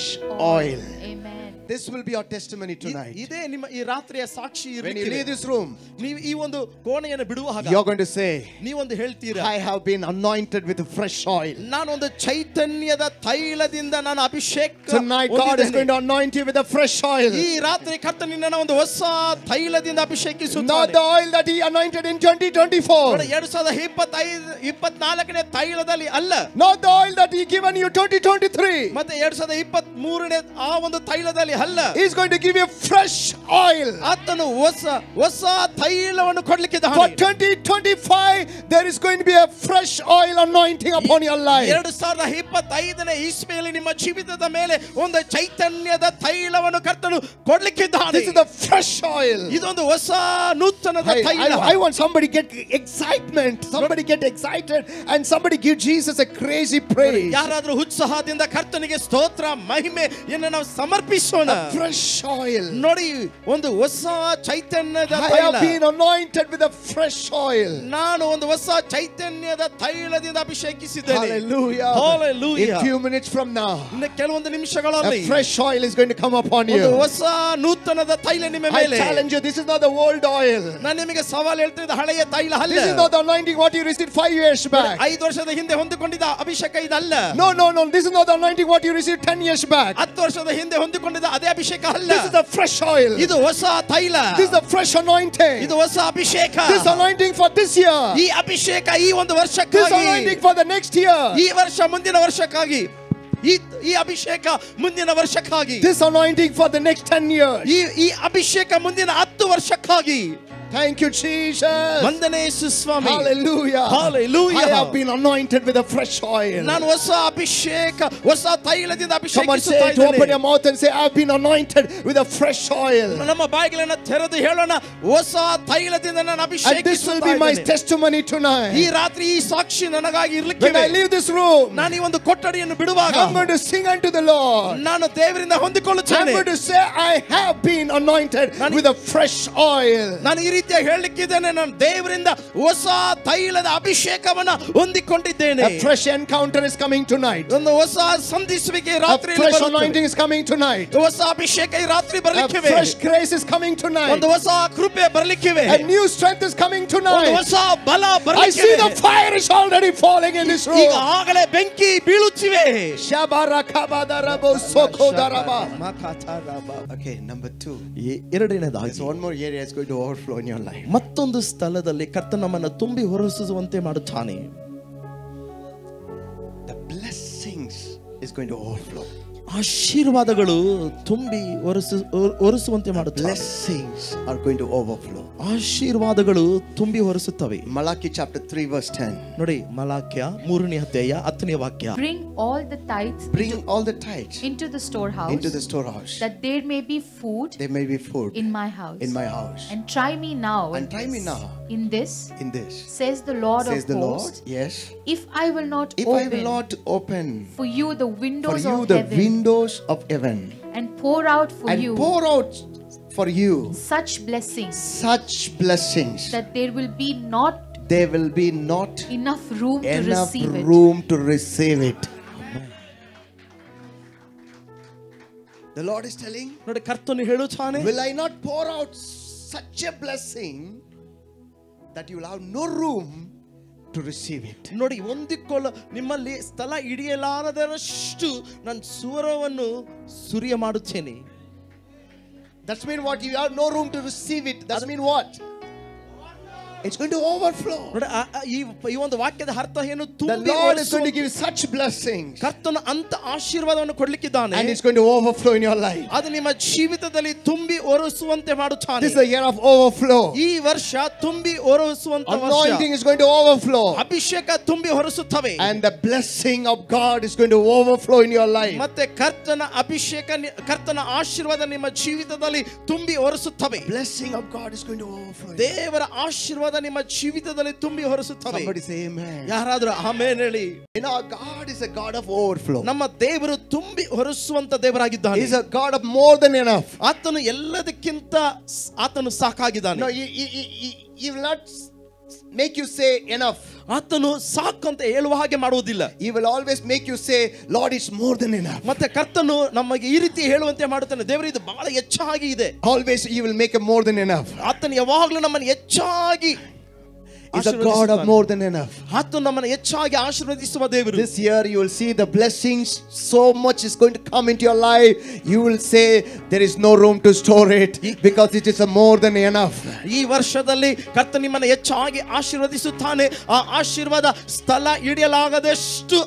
oil. Amen. This will be our testimony tonight. ಇದೇ ನಿಮ್ಮ ಈ ರಾತ್ರಿಯ ಸಾಕ್ಷಿ When you ಇರಲಿಕ್ಕೆ leave this room, ನೀವು ಈ ಒಂದು ಕೋಣೆಯನ್ನು ಬಿಡುವಾಗ you're going to say, ನೀವೊಂದು ಹೇಳ್ತೀರಾ, I have been anointed with fresh oil. ನಾನೊಂದು ಚೈತನ್ಯದ ತೈಲದಿಂದ ನಾನು ಅಭಿಷೇಕ Tonight God is going to anoint you with a fresh oil. ಈ ರಾತ್ರಿ ಕರ್ತನು ನಿನ್ನನ್ನು ಒಂದು ಹೊಸ ತೈಲದಿಂದ Not ಅಭಿಷೇಕಿಸುತ್ತಾನೆ. the oil that he anointed in 2024. 2024ನೇ ತೈಲದಲ್ಲಿ ಅಲ್ಲ, Not the oil that he given you 2023. ಮತ್ತೆ 2023ನೇ ಆ ಒಂದು ತೈಲದಲ್ಲಿ ಅಲ್ಲ. He's going to give you fresh oil. ಆತನು ಹೊಸ ತೈಲವನ್ನು ಕೊಡ್ಲಿಕ್ಕಿದ್ದಾನೆ. For 2025 there is going to be a fresh oil anointing upon your life. 2025ನೇ ಇಸ್ಮೇಲೆ ನಿಮ್ಮ ಜೀವಿತದ ಮೇಲೆ ಒಂದು ಚೈತನ್ಯದ ತೈಲವನ್ನು ಕರ್ತನು ಕೊಡ್ಲಿಕ್ಕಿದ್ದಾನೆ. This is the fresh oil. ಇದೊಂದು ಹೊಸ ನೂತನದ ತೈಲ. I want somebody get excitement. Somebody get excited and somebody give Jesus a crazy praise. ಯಾರಾದರೂ ಉತ್ಸಾಹದಿಂದ ಕರ್ತನಿಗೆ ಸ್ತೋತ್ರ ಮಹಿಮೆ ಎಂದು ನಾವು ಸಮರ್ಪಿಸೋಣ. A fresh oil. ನೋಡಿ, ಒಂದು ಹೊಸ ಚೈತನ್ಯದ I ತೈಲ. have been anointed with a fresh oil. ನಾನು ಒಂದು ಹೊಸ ಚೈತನ್ಯದ ತೈಲದಿಂದ ಅಭಿಷೇಕಿಸಿದ್ದೇನೆ. Hallelujah. Hallelujah. In few minutes from now, ಇನ್ನು ಕೆಲವೊಂದು ನಿಮಿಷಗಳಲ್ಲಿ a fresh oil is going to come upon ಒಂದು you. ಹೊಸ ನೂತನದ ತೈಲ ನಿಮ್ಮ I ಮೇಲೆ. challenge you, this is not the old oil. ನಾನು ನಿಮಗೆ ಸವಾಲು ಹೇಳ್ತಿದ್ದ ಹಳೆಯ ತೈಲ ಅಲ್ಲ. This is not the anointing what you received 5 years back. 5 ವರ್ಷದ ಹಿಂದೆ ಹೊಂದಿಕೊಂಡಿದ್ದ ಅಭಿಷೇಕ ಇದಲ್ಲ. No. This is not the anointing what you received 10 years back. 10 ವರ್ಷದ ಹಿಂದೆ ಹೊಂದಿಕೊಂಡಿದ್ದ ಅದೇ ಅಭಿಷೇಕ ಅಲ್ಲ. This is the fresh oil. ಇದು ಹೊಸ ತೈಲ. This is the fresh anointing. ಇದು ಹೊಸ ಅಭಿಷೇಕ. This anointing for this year. ಈ ಅಭಿಷೇಕ ಈ ಒಂದು This ವರ್ಷಕ್ಕಾಗಿ. anointing for the next year. ಈ ವರ್ಷ ಮುಂದಿನ ವರ್ಷಕ್ಕಾಗಿ. ಈ ಅಭಿಷೇಕ ಮುಂದಿನ ವರ್ಷಕ್ಕಾಗಿ. This anointing for the next 10 years. ಈ ಅಭಿಷೇಕ ಮುಂದಿನ 10 ವರ್ಷಕ್ಕಾಗಿ. Thank you, Jesus. ವಂದನೆ ಯೇಸು ಸ್ವಾಮಿ. Hallelujah. Hallelujah. I have been anointed with a fresh oil. ನಾನು ಹೊಸ ಅಭಿಷೇಕ ಹೊಸ ತೈಲದಿಂದ Come on, say ಅಭಿಷೇಕಿಸುತ್ತಾ it. Open your ಇದ್ದೇನೆ. mouth and say, I've been anointed with a fresh oil. ನಮ್ಮ ಬಾಯಿಗಳನ್ನು ತೆರೆದು ಹೇಳೋಣ, ಹೊಸ ತೈಲದಿಂದ ನಾನು And this will ಅಭಿಷೇಕಿಸುತ್ತಾ be my ಇದ್ದೇನೆ. testimony tonight. ಈ ರಾತ್ರಿ ಈ ಸಾಕ್ಷಿ ನನಗಾಗಿ When I ಇರಲಿಕ್ಕೆ leave this room, ನಾನು ಈ ಒಂದು ಕೊಠಡಿಯನ್ನು ಬಿಡುವಾಗ I'm going to sing unto the Lord. ನಾನು ದೇವರಿಂದ I'm ಹೊಂದಿಕೊಳ್ಳುತ್ತೇನೆ. going to say, I have been anointed with a fresh oil. ನಾನು ಈ ರೀತಿಯಾಗಿ ಹೇಳಲಿಕ್ಕಿದ್ದೇನೆ, ನಾನು ದೇವರಿಂದ ಹೊಸ ತೈಲದ ಅಭಿಷೇಕವನ್ನು ಹೊಂದಿಕೊಂಡಿದ್ದೇನೆ. A fresh encounter is coming tonight. ಒಂದು ಹೊಸ ಸಂಧಿಸುವಿಕೆ A ರಾತ್ರಿ fresh anointing is coming tonight. ಹೊಸ ಅಭಿಷೇಕ ಈ ರಾತ್ರಿ A ಬರಲಿಕ್ಕಿವೆ. fresh grace is coming tonight. ಒಂದು ಹೊಸ ಕೃಪೆ ಬರಲಿಕ್ಕಿವೆ. A new strength is coming ಒಂದು tonight. ಹೊಸ ಬಲ I see ಬರಲಿಕ್ಕಿವೆ. the fire is already falling in this room. ಈಗ ಆಗಲೇ ಬೆಂಕಿ ಬೀಳುತ್ತಿವೆ. Okay, number 2. ಎರಡನೇದಾಗಿ There's one more area is going to overflow in your life. ಮತ್ತೊಂದು ಸ್ಥಳದಲ್ಲಿ ಕರ್ತನು ನಮ್ಮನ್ನು ತುಂಬಿ ಹೊರಸೂಸುವಂತೆ ಮಾಡುತ್ತಾನೆ. The blessings is going to overflow. ಆಶೀರ್ವಾದಗಳು ತುಂಬಿ ಹೊರಸುವಂತೆ ಮಾಡುತ್ತಾನೆ. Blessings are going to overflow. ಆಶೀರ್ವಾದಗಳು ತುಂಬಿ ಹೊರಸುತ್ತವೆ. Malachi chapter 3 verse 10. ನೋಡಿ, ಮಲಾಕ್ಯ 3ನೇ ಅಧ್ಯಾಯ 10ನೇ ವಾಕ್ಯ. Bring all the tithes into the storehouse, that there may be food there may be food in my house. And try me now in this, says the Lord of hosts, yes, if I will not open for you the windows of heaven and pour out for you such blessings that there will be not enough room to receive it. The Lord is telling, ನೋಡಿ, ಕರ್ತನು ಹೇಳುತ್ತಾನೆ, will I not pour out such a blessing that you will have no room to receive it? ನೋಡಿ, ನಿಮ್ಮಲ್ಲಿ ಸ್ಥಳ ಹಿಡಿಯಲಾರದಷ್ಟು ನಾನು ಸ್ವರವನ್ನು ಸುರಿಯ ಮಾಡುತ್ತೇನೆ. That's mean what? You have no room to receive it. That's mean what? It's going to overflow. ಈ ಒಂದು ವಾಕ್ಯದ ಅರ್ಥ ಏನು? The Lord is going to give such blessings. ಕರ್ತನು ಅಂತ ಆಶೀರ್ವಾದವನ್ನು ಕೊಡಲಿಕ್ಕಿದ್ದಾನೆ. And it's going to overflow in your life. ಅದು ನಿಮ್ಮ ಜೀವಿತದಲ್ಲಿ ತುಂಬಿ ಹೊರಸುವಂತೆ ಮಾಡುತ್ತಾನೆ. This is the year of overflow. ಈ ವರ್ಷ ತುಂಬಿ ಹೊರಸುವಂತ ವರ್ಷ. Anointing is going to overflow. ಅಭಿಷೇಕ ತುಂಬಿ ಹೊರಸುತ್ತವೆ. And the blessing of God is going to overflow in your life. ಮತ್ತೆ ಕರ್ತನ ಅಭಿಷೇಕ, ಕರ್ತನ ಆಶೀರ್ವಾದ ನಿಮ್ಮ ಜೀವಿತದಲ್ಲಿ ತುಂಬಿ ಹೊರಸುತ್ತವೆ. Blessing of God is going to overflow. ದೇವರ ಆಶೀರ್ವಾದ ನಿಮ್ಮ ಜೀವಿತದಲ್ಲಿ ತುಂಬಿ ಹೊರಸುತ್ತವೆ. Somebody say amen. ಯಾರಾದರೂ ಆಮೆನ್ ಹೇಳಿ. You know, God is a God of overflow. ನಮ್ಮ ದೇವರು ತುಂಬಿ ಹೊರಸುವಂತ ದೇವರಾಗಿದ್ದಾನೆ. He is a God of more than enough. ಆತನು ಎಲ್ಲದಕ್ಕಿಂತ ಆತನು ಸಾಕಾಗಿದ್ದಾನೆ. No, he will not make you say enough. ಆತನು ಸಾಕಂತ ಹೇಳುವ ಹಾಗೆ ಮಾಡುವುದಿಲ್ಲ. He will always make you say, Lord, it's more than enough. ಮತ್ತೆ ಕರ್ತನು ನಮಗೆ ಈ ರೀತಿ ಹೇಳುವಂತೆ ಮಾಡುತ್ತಾನೆ, ದೇವರು ಇದು ಬಹಳ ಹೆಚ್ಚಾಗಿ ಇದೆ. Always He will make a more than enough. ಆತನು ಯಾವಾಗಲೂ ನಮ್ಮನ್ನು ಹೆಚ್ಚಾಗಿ He's a God of more than enough. ಆತನು ನಮ್ಮನ್ನು ಹೆಚ್ಚಾಗಿ ಆಶೀರ್ವದಿಸುವ ದೇವರು. This year you will see the blessings, so much is going to come into your life. You will say there is no room to store it because it is a more than enough. ಈ ವರ್ಷದಲ್ಲಿ ಕರ್ತನು ನಿಮ್ಮನ್ನು ಹೆಚ್ಚಾಗಿ ಆಶೀರ್ವದಿಸುತ್ತಾನೆ. ಆ ಆಶೀರ್ವಾದ ಸ್ಥಳ ಹಿಡಿಯಲಾಗದಷ್ಟು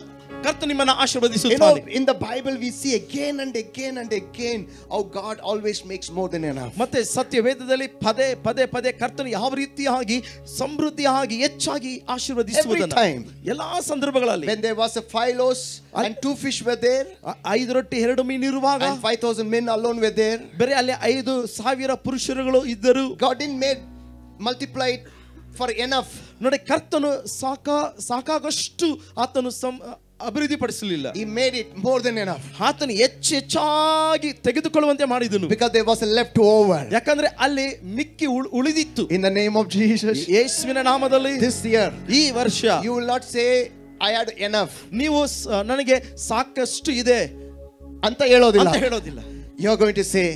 ಕರ್ತನು ನಿಮ್ಮನ್ನು ಆಶೀರ್ವದಿಸುತ್ತಾನೆ. In the Bible we see again and again and again how God always makes more than enough. ಮತ್ತೆ ಸತ್ಯವೇದದಲ್ಲಿ ಪದೇ ಪದೇ ಪದೇ ಕರ್ತನು ಯಾವ ರೀತಿಯಾಗಿ ಸಮೃದ್ಧಿಯಾಗಿ ಹೆಚ್ಚಾಗಿ ಆಶೀರ್ವದಿಸುವುದನ್ನು ಎಲ್ಲಾ ಸಂದರ್ಭಗಳಲ್ಲಿ. When there was a 5 loaves and 2 fish were there, 5 ರೊಟ್ಟಿ 2 ಮೀನು ಇರುವಾಗ, and 5,000 men alone were there, ಬೇರೆ ಅಲ್ಲಿ 5,000 ಪುರುಷರುಗಳು ಇದ್ದರು. God didn't make multiplied for enough. ನೋಡಿ, ಕರ್ತನು ಸಾಕಾಗಷ್ಟು ಆತನು ಅಭಿವೃದ್ಧಿ ಪಡಿಸಲಿಲ್ಲ. He made it more than enough. ಆತನು ಹೆಚ್ಚಾಗಿ ತೆಗೆದುಕೊಳ್ಳುವಂತೆ ಮಾಡಿದನು. Because there was a left over. ಯಾಕಂದ್ರೆ ಅಲ್ಲಿ ಮಿಕ್ಕಿ ಉಳಿದಿತ್ತು. In the name of Jesus, ಯೇಸುವಿನ ನಾಮದಲ್ಲಿ this year, ಈ ವರ್ಷ you will not say I had enough. ನೀವು ನನಗೆ ಸಾಕಷ್ಟು ಇದೆ ಅಂತ ಹೇಳೋದಿಲ್ಲ. You are going to say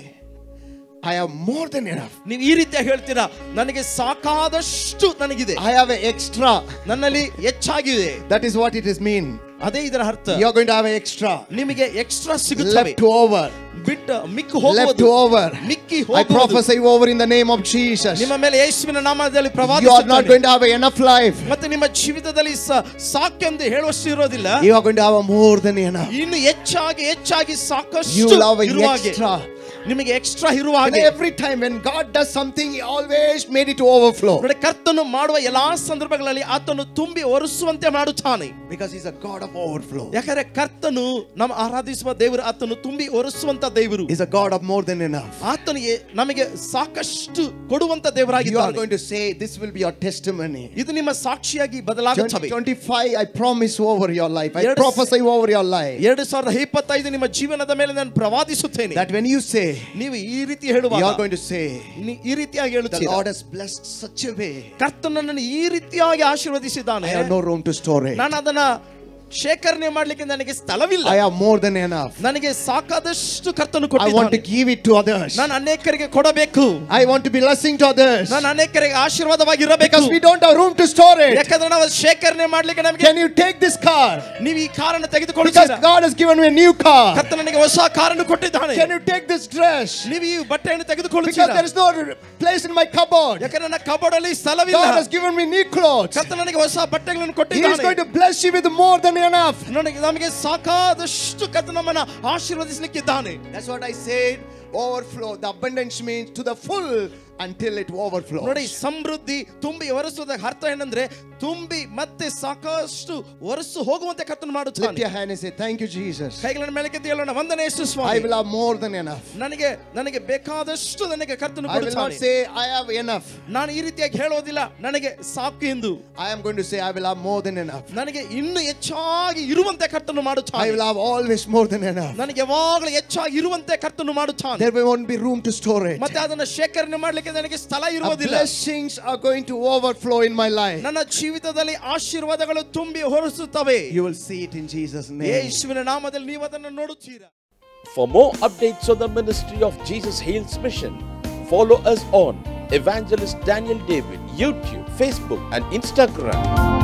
I have more than enough. ನೀವು ಈ ರೀತಿ ಹೇಳ್ತೀರಾ, ನನಗೆ ಸಾಕಾದಷ್ಟು ನನಗಿದೆ. I have an extra. ನನ್ನಲ್ಲಿ ಹೆಚ್ಚಾಗಿದೆ. That is what it is mean. ಅದೇ ಇದರ ಅರ್ಥ. You are going to have an extra. ನಿಮಗೆ ಎಕ್ಸ್ಟ್ರಾ ಸಿಗುತ್ತದೆ. Left over. ಬಿಟ್ಟು ಮಿಕ್ಕಿ ಹೋಗುವುದು. Left over. ಮಿಕ್ಕಿ ಹೋಗುವುದು. I prophesy over in the name of Jesus. ನಿಮ್ಮ ಮೇಲೆ ಯೇಸುವಿನ ನಾಮದಲ್ಲಿ ಪ್ರವಾದಿಸುತ್ತೇನೆ. You are not going to have enough life. ಮತ್ತೆ ನಿಮ್ಮ ಜೀವಿತದಲ್ಲಿ ಸಾಕೆಂದು ಹೇಳುವಷ್ಟು ಇರೋದಿಲ್ಲ. You are going to have more than enough. ಇನ್ನು ಹೆಚ್ಚಾಗಿ ಸಾಕಷ್ಟು you will have extra. ನಿಮಗೆ ಎಕ್ಸ್ಟ್ರಾ ಇರುವ ಹಾಗೆ. Every time when God does something, He always made it to overflow. ನೋಡಿ, ಕರ್ತನು ಮಾಡುವ ಎಲ್ಲಾ ಸಂದರ್ಭಗಳಲ್ಲಿ ಆತನು ತುಂಬಿ ಒರೆಸುವಂತೆ ಮಾಡುತ್ತಾನೆ. Because He's a God of overflow. ಯಾಕಂದ್ರೆ ಕರ್ತನು ನಮ್ಮ ಆರಾಧಿಸುವ ದೇವರು, ಆತನು ತುಂಬಿ ಒರೆಸುವಂತ ದೇವರು. He's a God of more than enough. ಆತನು ನಮಗೆ ಸಾಕಷ್ಟು ಕೊಡುವಂತ ದೇವರಾಗಿದ್ದಾನೆ. You are going to say this will be your testimony. ಇದು ನಿಮ್ಮ ಸಾಕ್ಷಿಯಾಗಿ ಬದಲಾಗುತ್ತದೆ. 2025 I promise over your life. I prophesy over your life. 2025 ನಿಮ್ಮ ಜೀವನದ ಮೇಲೆ ನಾನು ಪ್ರವಾದಿಸುತ್ತೇನೆ. That when you say, ನೀವು ಈ ರೀತಿ ಹೇಳುವಾಗ, you are going to say, ಈ ರೀತಿಯಾಗಿ ಹೇಳುತ್ತೀರಾ, the Lord has blessed such a way. ಕರ್ತನು ನನ್ನನ್ನು ಈ ರೀತಿಯಾಗಿ ಆಶೀರ್ವದಿಸಿದ್ದಾನೆ. I have no room to store it. ನಾನು ಅದನ್ನ ಶೇಖರಣೆ ಮಾಡಲಿಕ್ಕೆ ನನಗೆ ಸ್ಥಳವಿಲ್ಲ. I have more than enough. ನನಗೆ ಸಾಕಾದಷ್ಟು ಕರ್ತನು ಕೊಟ್ಟಿದ್ದಾನೆ. I want to give it to others. ನಾನು ಅನೇಕರಿಗೆ ಕೊಡಬೇಕು. I want to be blessing to others. ನಾನು ಅನೇಕರಿಗೆ ಆಶೀರ್ವಾದವಾಗಿರಬೇಕು. Because we don't have room to store it. ಯಾಕಂದ್ರೆ ನಾವು ಶೇಖರಣೆ ಮಾಡಲಿಕ್ಕೆ ನಮಗೆ. Can you take this car? ನೀವು ಈ ಕಾರನ್ನು ತೆಗೆದುಕೊಳ್ಳುತ್ತೀರಾ? Because God has given me a new car. ಕರ್ತನು ನನಗೆ ಹೊಸ ಕಾರನ್ನು ಕೊಟ್ಟಿದ್ದಾನೆ. Can you take this dress? ನೀವು ಈ ಬಟ್ಟೆಯನ್ನು ತೆಗೆದುಕೊಳ್ಳುತ್ತೀರಾ? Because there is no place in my cupboard. ಯಾಕಂದ್ರೆ ನನ್ನ ಕಬೋರ್ಡ್ ಅಲ್ಲಿ ಸ್ಥಳವಿಲ್ಲ. God has given me new clothes. ಕರ್ತನು ನನಗೆ ಹೊಸ ಬಟ್ಟೆಗಳನ್ನು He ಕೊಟ್ಟಿದ್ದಾನೆ. is going to bless you with more than enough. ನಮಗೆ ಸಾಕಾದಷ್ಟು ಕರ್ತನು ನಮ್ಮನ್ನು ಆಶೀರ್ವದಿಸಲಿಕ್ಕಿದ್ದಾನೆ. That's what I said. Overflow. The abundance means to the full until it overflows. ನೋಡಿ, ಸಮೃದ್ಧಿ ತುಂಬಿ ಒರೆಸುವುದ ಅರ್ಥ ಏನಂದ್ರೆ ತುಂಬಿ ಮತ್ತೆ ಸಾಕಷ್ಟು ಒರೆಸು ಹೋಗುವಂತೆ ಕರ್ತನು ಮಾಡುತ್ತಾನೆ. Lift your hand and say thank you Jesus. ಕೈಗಳನ್ನು ಮೇಲಕ್ಕೆತ್ತಿ ಹೇಳೋಣ, ವಂದನೆ ಯೇಸು ಸ್ವಾಮಿ. I will have more than enough. ನನಗೆ ಬೇಕಾದಷ್ಟು ನನಗೆ ಕರ್ತನು ಕೊಡುತ್ತಾನೆ. I will not say I have enough. ನಾನು ಈ ರೀತಿಯಾಗಿ ಹೇಳೋದಿಲ್ಲ ನನಗೆ ಸಾಕು ಎಂದು. I am going to say I will have more than enough. ನನಗೆ ಇನ್ನೂ ಹೆಚ್ಚಾಗಿ ಇರುವಂತೆ ಕರ್ತನು ಮಾಡುತ್ತಾನೆ. I will have always more than enough. ನನಗೆ ಯಾವಾಗಲೂ ಹೆಚ್ಚಾಗಿ ಇರುವಂತೆ ಕರ್ತನು ಮಾಡುತ್ತಾನೆ. There won't be room to store it. ಮತ್ತೆ ಅದನ್ನು ಶೇಖರಣೆ ಮಾಡಲಿಕ್ಕೆ ನನಗೆ ಸ್ಥಳ ಇರುವುದಿಲ್ಲ. Blessings are going to overflow in my life. ನನ್ನ ಜೀವಿತದಲ್ಲಿ ಆಶೀರ್ವಾದಗಳು ತುಂಬಿ ಹೊರಸುತ್ತವೆ. You will see it in Jesus name. ಯೇಸುವಿನ ನಾಮದಲ್ಲಿ ನೀವು ಅದನ್ನು ನೋಡುತ್ತೀರಾ. For more updates on the ministry of Jesus Heals Mission, follow us on Evangelist Daniel David, YouTube, Facebook and Instagram.